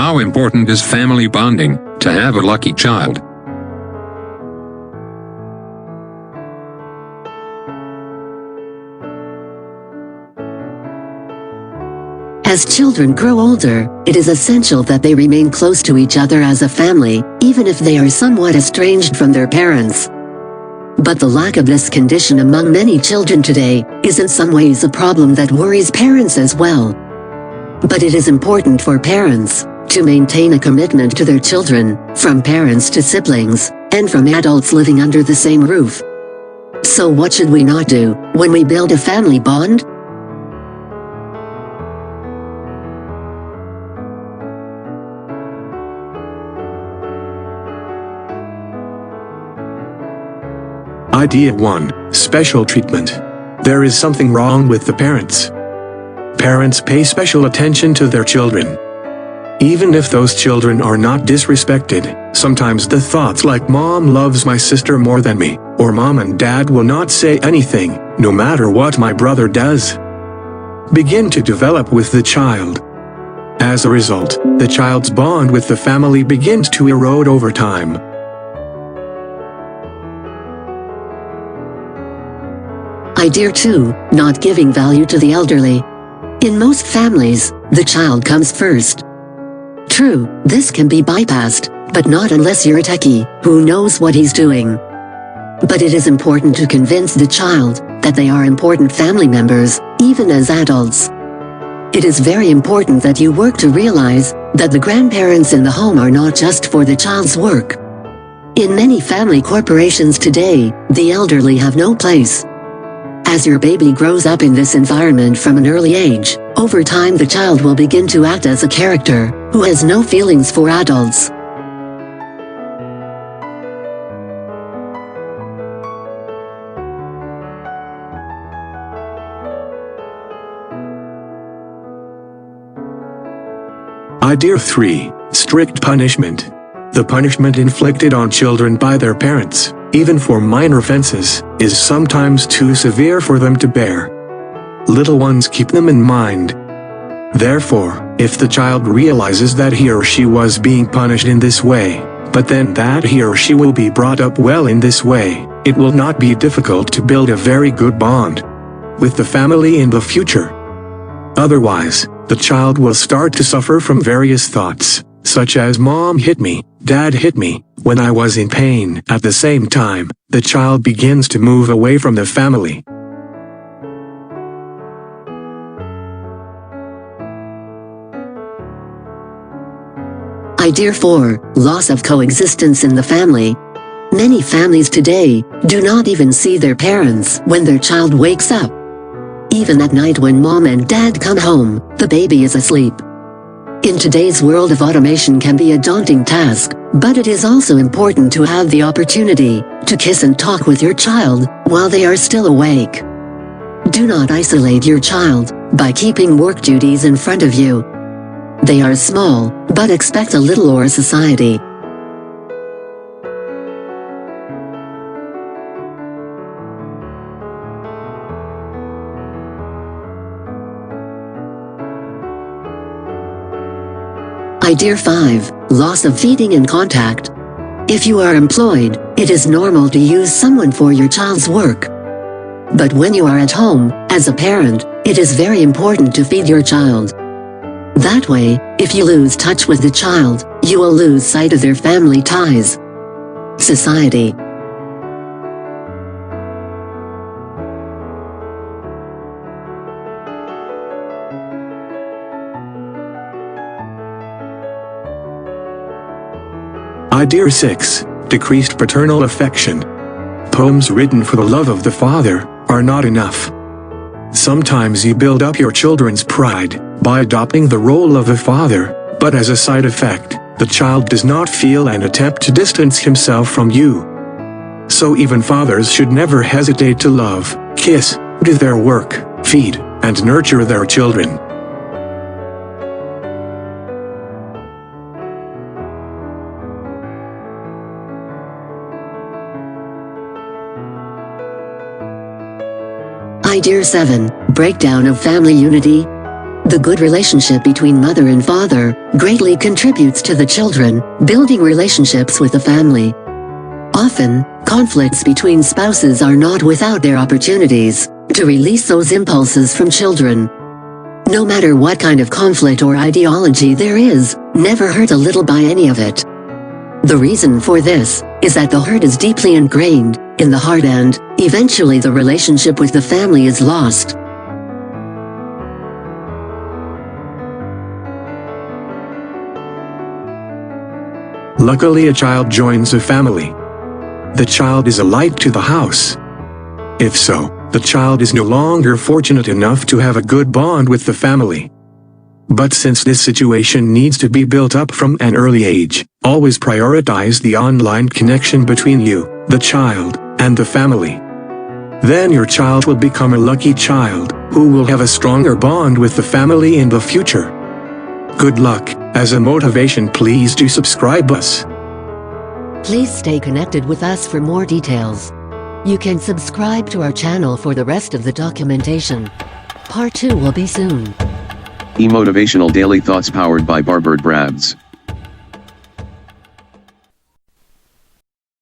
How important is family bonding to have a lucky child? As children grow older, it is essential that they remain close to each other as a family, even if they are somewhat estranged from their parents. But the lack of this condition among many children today is in some ways a problem that worries parents as well. But it is important for parents to maintain a commitment to their children, from parents to siblings, and from adults living under the same roof. So what should we not do when we build a family bond? Idea 1. Special treatment. There is something wrong with the parents. Parents pay special attention to their children. Even if those children are not disrespected, sometimes the thoughts like "Mom loves my sister more than me," or "Mom and Dad will not say anything, no matter what my brother does," begin to develop with the child. As a result, the child's bond with the family begins to erode over time. Idea 2. Not giving value to the elderly. In most families, the child comes first. True, this can be bypassed, but not unless you're a techie who knows what he's doing. But it is important to convince the child that they are important family members, even as adults. It is very important that you work to realize that the grandparents in the home are not just for the child's work. In many family corporations today, the elderly have no place. As your baby grows up in this environment from an early age, over time the child will begin to act as a character who has no feelings for adults. Idea 3. Strict punishment. The punishment inflicted on children by their parents, even for minor offenses, is sometimes too severe for them to bear. Little ones keep them in mind. Therefore, if the child realizes that he or she was being punished in this way, but then that he or she will be brought up well in this way, it will not be difficult to build a very good bond with the family in the future. Otherwise, the child will start to suffer from various thoughts, such as "Mom hit me, Dad hit me, when I was in pain." At the same time, the child begins to move away from the family. Idea 4. Loss of coexistence in the family. Many families today do not even see their parents when their child wakes up. Even at night when Mom and Dad come home, the baby is asleep. In today's world of automation can be a daunting task, but it is also important to have the opportunity to kiss and talk with your child while they are still awake. Do not isolate your child by keeping work duties in front of you. They are small, but expect a little or society. Idea 5. Loss of feeding and contact. If you are employed, it is normal to use someone for your child's work. But when you are at home, as a parent, it is very important to feed your child. That way, if you lose touch with the child, you will lose sight of their family ties. Society. Idea 6. Decreased paternal affection. Poems written for the love of the father are not enough. Sometimes you build up your children's pride by adopting the role of a father, but as a side effect, the child does not feel and attempt to distance himself from you. So even fathers should never hesitate to love, kiss, do their work, feed, and nurture their children. Idea 7. Breakdown of family unity. The good relationship between mother and father greatly contributes to the children building relationships with the family. Often, conflicts between spouses are not without their opportunities to release those impulses from children. No matter what kind of conflict or ideology there is, never hurt a little by any of it. The reason for this is that the hurt is deeply ingrained in the heart and, eventually the relationship with the family is lost. Luckily, a child joins a family. The child is a light to the house. If so, the child is no longer fortunate enough to have a good bond with the family. But since this situation needs to be built up from an early age, always prioritize the online connection between you, the child, and the family. Then your child will become a lucky child, who will have a stronger bond with the family in the future. Good luck. As a motivation, please do subscribe us. Please stay connected with us for more details. You can subscribe to our channel for the rest of the documentation. Part 2 will be soon. E-motivational daily thoughts powered by Barbird Brabs.